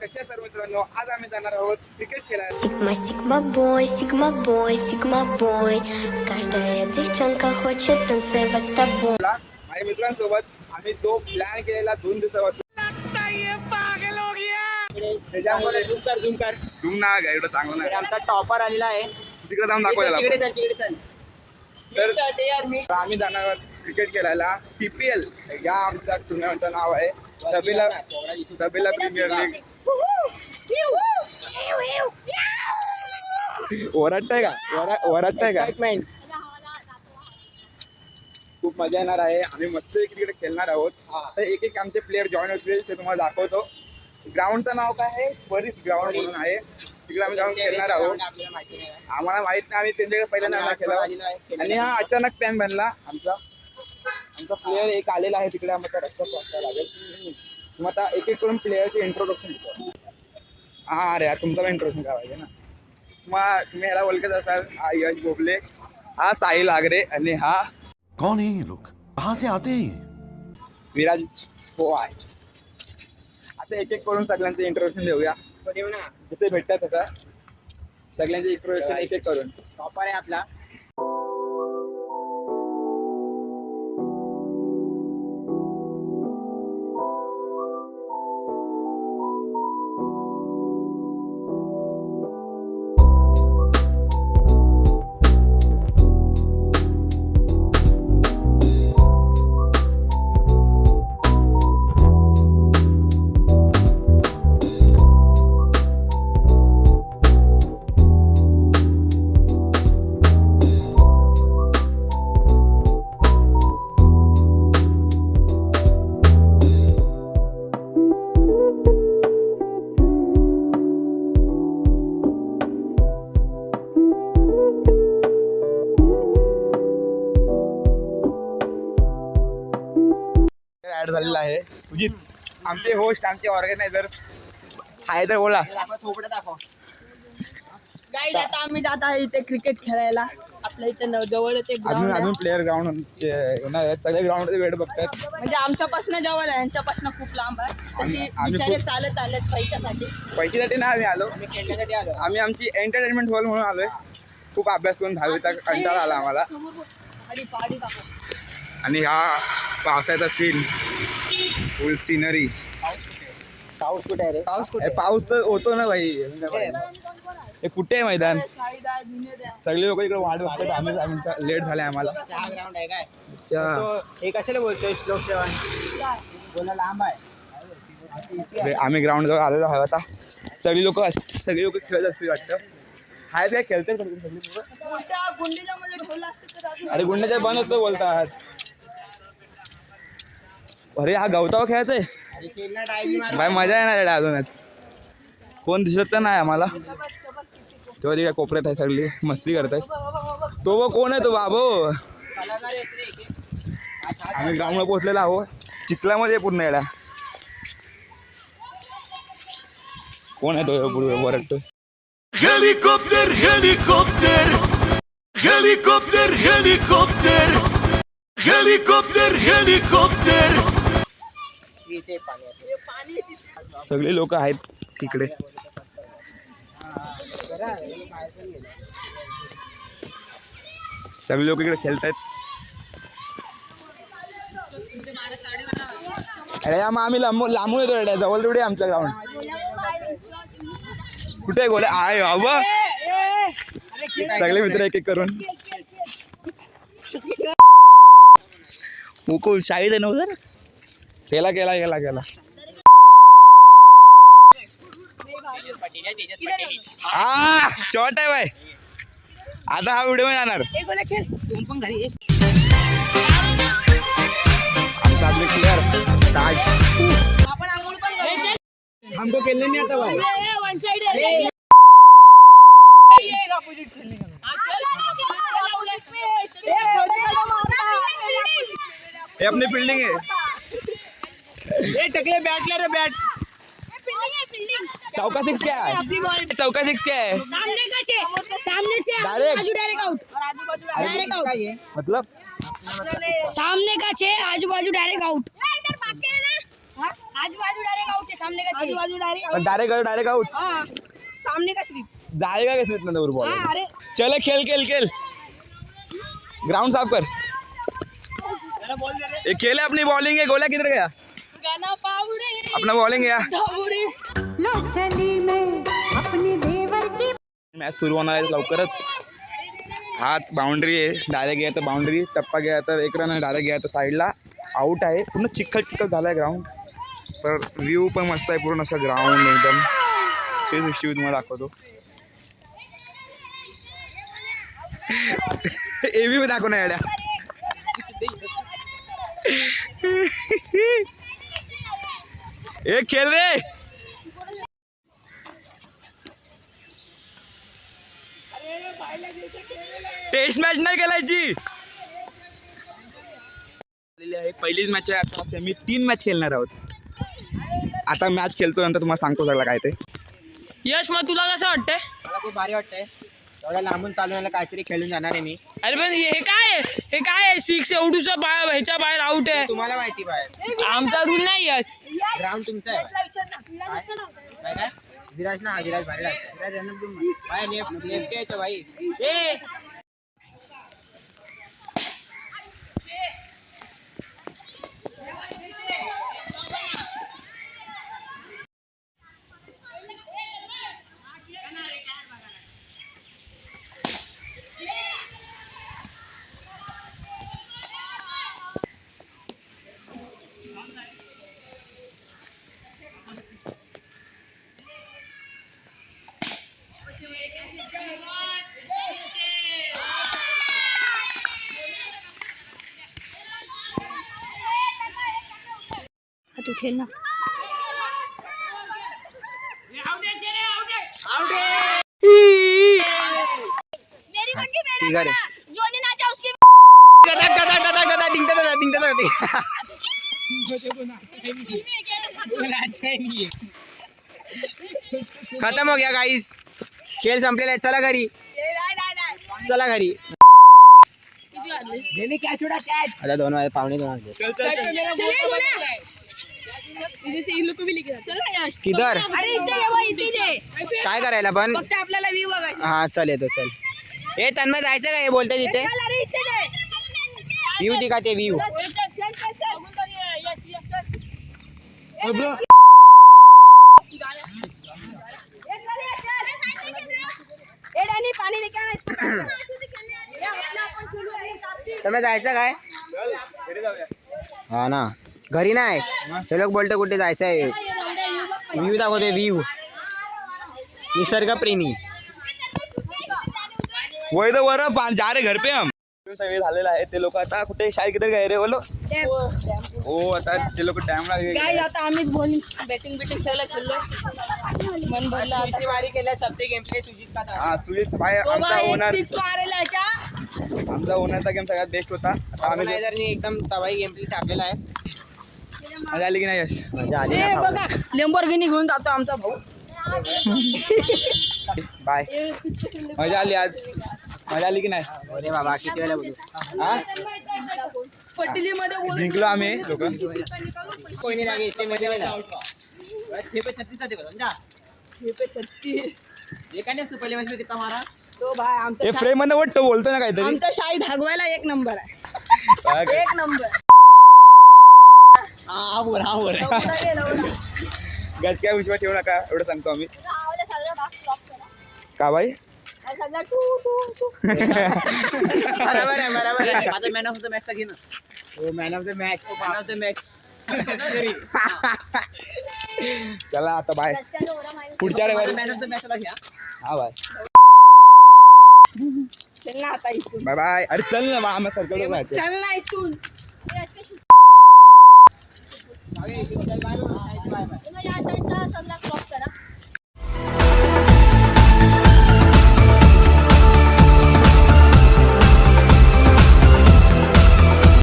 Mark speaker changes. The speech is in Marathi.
Speaker 1: कशा सर्व मित्रांनो, आज आम्ही जाणार आहोत क्रिकेट खेळायला.
Speaker 2: Sigma boy, każda dziewczynka chce танцевать z tobą.
Speaker 1: माझ्या मित्रांसोबत आम्ही तो प्लॅन केलेला 2 दिवसापासून. त्याच्यामध्ये
Speaker 3: झूम कर
Speaker 1: झूम ना गा, एवढं चांगलं नाही.
Speaker 3: आमचा टॉपर आलेला आहे.
Speaker 1: तिकडे जाऊन दाखव त्याला.
Speaker 3: तिकडे चल
Speaker 1: तर आम्ही जाणार आहोत क्रिकेट खेळायला. TPL या आमच्या टुर्नामेंटचं नाव आहे. तबेला प्रीमियर लीग. ओरडताय का? ओरडताय का?
Speaker 3: एक्साइटमेंट.
Speaker 1: खूप मजा येणार आहे. आम्ही मस्त क्रिकेट खेळणार आहोत. तर एक एक आमचे प्लेयर जॉईन होतील ते तुम्हाला दाखवतो. ग्राउंडचं नाव काय आहे? बरीच ग्राउंड म्हणून आहे. तिकडे आम्ही जाऊन खेळणार आहोत. आम्हाला माहित नाही, आम्ही त्यांच्याकडे पहिल्यांदा खेळलो आणि हा अचानक प्लॅन बनला. आमचा प्लेयर एक आलेला आहे तिकडे. आम्हाला रस्ता वाचायला लागेल. मग आता एक एक करून प्लेयरचे इंट्रोडक्शन देतो. हा अरे तुमचं इंट्रोडक्शन करायचं ना. मग तुम्ही याला ओळखत असाल. हा यश बोबले, हा साहिल आगरे आणि हा
Speaker 4: कौन है ये लोग, कहाँ से आते हैं ये?
Speaker 1: विराज पोवार. आता एक एक करून सगळ्यांचे इंट्रोडक्शन देऊया. जसे भेटतात तसं सगळ्यांचे इंट्रोडक्शन एक एक करून.
Speaker 3: टॉपर आहे आपला.
Speaker 1: ऍड झालेला आहे सुजित. आमचे होस्ट, आमचे ऑर्गनायझर आहे. तर बोला.
Speaker 3: थोपडं दाखव. गाईज आता आम्ही जात आहे इथे क्रिकेट खेळायला. आपल्या इथे जवळच एक
Speaker 1: अजून
Speaker 3: ग्राउंड
Speaker 1: अजून प्लेयर ग्राउंड येणार आहेत. सगळे ग्राउंड वेळ बघतात.
Speaker 3: म्हणजे आमच्यापासून जवळ आहे, यांच्यापासून खूप लांब आहे. तर ती
Speaker 1: आम्ही
Speaker 3: बिचारे
Speaker 1: खूप-
Speaker 3: चालत आलेत पैशासाठी.
Speaker 1: पैशासाठी नाही आम्ही आलो.
Speaker 3: आम्ही खेळण्यासाठी आलो.
Speaker 1: आम्ही आमची एंटरटेनमेंट हॉल म्हणून आलोय. खूप अभ्यास करून 10वीचा कंटाळा आला आम्हाला.
Speaker 3: समोर बघ. पहाडी दाखव.
Speaker 1: आणि हा पावसाचा सीन, फुल सिनरी.
Speaker 3: पाऊस कुठे आहे रे? पाऊस कुठे?
Speaker 1: पाऊस तर होतो ना भाई. हे कुठे आहे मैदान?
Speaker 3: साईड आहे, जुने द्या.
Speaker 1: सगळे लोक इकडे वाट बघतात. आम्ही लेट झालाय आम्हाला.
Speaker 3: चहा ग्राउंड आहे काय?
Speaker 1: अच्छा.
Speaker 3: तो हे कशाला बोलतोय श्लोक चव्हाण? बोला लांब आहे.
Speaker 1: आम्ही ग्राउंड जवळ आलेलो आहोत आता. सगळी लोक खेळत असतील वाटतं. हाय काय खेळतात सगळी लोकं.
Speaker 3: गुंडीच्या मध्ये ढोल असते तर अजून-
Speaker 1: अरे गुंड्याच्या बंद होतो बोलतात. अरे हा गवताव खेळायचंय
Speaker 3: अरे खेळणं टाइम
Speaker 1: भाई. मजा येणार आहे अजूनच. कोण दिसत तर नाही आम्हाला. तेव्हा तिकडे कोपऱ्यात आहे सगळी मस्ती करताय. तो कोण आहे तो बाबो?
Speaker 3: कलाकार येत रे इथे.
Speaker 1: आम्ही ग्राउंडला पोहोचलेलो आहोत. चिखलामध्ये पूर्ण येडा. कोण आहे तो वरटतो?
Speaker 4: Helicopter helicopter helicopter helicopter helicopter helicopter.
Speaker 3: इथे पाणी आहे. पाणी
Speaker 1: सगळे लोक आहेत तिकडे. सगळे लोक इकडे खेळतायत. अरे या मग आम्ही लांबून येतो रे. जवळ तेवढे आमचं ग्राउंड. कुठे गोले आहे बाबा. सगळे मित्र एक एक करून. मुकुल शाहीद आहे ना उधर. केला केला केला केला. हा शॉर्ट आहे बाय. आता हा व्हिडिओ जाणार. आमचा आदमी प्लेयर ताज. हमको खेलने नहीं आता भाई. ये अपनी फील्डिंग है.
Speaker 3: टकले बैट ले रे बैट.
Speaker 1: चौका सिक्स क्या है? चौका सिक्स क्या है?
Speaker 2: सामने से डायरेक्ट आउट.
Speaker 1: मतलब
Speaker 2: सामने का छे, आजू बाजू डायरेक्ट आउट. आजूबाजू डायरेक्ट आउट है सामने का चाहिए
Speaker 3: आजूबाजू डायरेक्ट
Speaker 1: डायरेक्ट आउट
Speaker 3: हाँ सामने का स्लिप
Speaker 1: जाएगा कैसे इतना दूर बॉल
Speaker 3: हाँ अरे
Speaker 1: चले खेल ग्राउंड साफ कर ये खेले अपनी बॉलिंग है गोला किधर गया
Speaker 3: गाना पावरे
Speaker 1: अपना बॉलिंग गया
Speaker 3: धावरे
Speaker 1: मॅच सुरू होणार आहे लवकरच हात बाउंड्री आहे डायरेक्ट गया तर बाउंड्री टप्पा गया तर एक रन डायरेक्ट गया तर साईडला आउट आहे पूर्ण चिखल झाला आहे ग्राउंड तर व्ह्यू पण मस्त आहे पूर्ण असं ग्राउंड एकदम 360 तुम्हाला दाखवतो एबी पण दाखव ना येड्या एक खेळ रे टेस्ट मॅच नाही खेळायची पहिलीच मॅच आहे आता सेमी 3 मॅच खेळणार आहोत आता मॅच खेळतो नंतर तुम्हाला सांगतो सगळं काय ते
Speaker 5: यश मग तुला कसं वाटतंय
Speaker 3: मला खूप भारी वाटतंय एवढ्या लांबून चालवण्याला काहीतरी खेळून जाणार आहे मी
Speaker 5: अरे पण हे काय आहे 6 एवढूसा बाहेर ह्याच्या बाहेर आउट आहे
Speaker 3: तुम्हाला माहिती बाहेर
Speaker 5: आमचा रूल नाही यश
Speaker 3: ग्राउंड तुमचा आहे काय विराज ना विराज भारी लागतंय विराज रन भाई लेफ्ट आहे तो भाई ए
Speaker 2: तू खेलना मेरी बंडी मेरा गाना जो ने नाचा उसके
Speaker 3: खत्म हो गया गाइस खेळ संपलेला आहे चला घरी चला घरी आता 2 वाजे पावणे 2 वाजले किधर
Speaker 2: अरे इथे ये भाई इथे ये
Speaker 3: काय करायला पण
Speaker 2: फक्त आपल्याला व्ह्यू बघायचा
Speaker 3: हा चल येतो चल ए तन्मय जायचं का हे बोलते तिथे
Speaker 2: अरे इथे ये
Speaker 3: व्ह्यू दिखा ते व्ह्यू
Speaker 2: ए डॅनी पाणी लेके आना इसको
Speaker 3: तन्मय जायचं काय हा ना घरी नाही ते लोक बोलतो कुठे जायचं आहे व्ह्यू दाखवते व्ह्यू निसर्गप्रेमी
Speaker 1: वही तो वर जा रे घर पे हम सगळे झालेलं आहे ते लोक आता कुठे शाळेत किती गए रे बोलो हो आता ते लोक डॅमला
Speaker 3: काय आता आम्हीच बॉलिंग बॅटिंग खेळायला चाललो मन भरला आता वारी केल्या सबसे गेम प्ले सुजित का था
Speaker 1: हा सुजित भाई आमचा ओनर
Speaker 3: मारेला आहे का
Speaker 1: आमचा ओनरचा गेम सगळ्यात बेस्ट होता आता आम्ही
Speaker 3: ऑर्गनायझरनी एकदम तबाही गेम प्ले टाकलेला आहे
Speaker 1: मजा आली की नाही यश
Speaker 3: मजा आली ना बघा लेम्बोर्गिनी घेऊन जातो आमचा भाऊ
Speaker 1: बाय मजा आली आज मजा आली की नाही
Speaker 3: अरे बाबा किती वेळा बोलू
Speaker 1: हा
Speaker 3: पटलीमध्ये
Speaker 1: जिंकलो आम्ही लोक
Speaker 3: कोई नहीं लगे इसके मजे में ना 6 पे 36 आते समझा 6 पे 36 ये कहने सुपर लेवल में कितना मारा तो भाई आमचा
Speaker 1: हे फ्रेम मध्ये वाटतं बोलतो ना काहीतरी
Speaker 3: आमचा शाही भागवायला 1 नंबर आहे
Speaker 1: काय काय?
Speaker 3: 1 नंबर हा बोर
Speaker 1: गॅस काय विश्वास ठेवू नका एवढं सांगतो आम्ही
Speaker 2: रावले सगळं भाग क्रॉस करा
Speaker 1: का बाई
Speaker 2: सगळं टू
Speaker 3: बरोबर आहे आता मॅन ऑफ द मॅच चा घे ना हो मॅन ऑफ द मॅच
Speaker 1: चला आता बाय पुढच्या रविवारी
Speaker 3: मॅन ऑफ द मॅच ला घ्या
Speaker 1: हा बाय
Speaker 3: चल ना आता इथून
Speaker 1: बाय बाय अरे चल ना आम्ही सर्कल जायचं
Speaker 3: चल ना इथून
Speaker 2: या साईडचा सगळा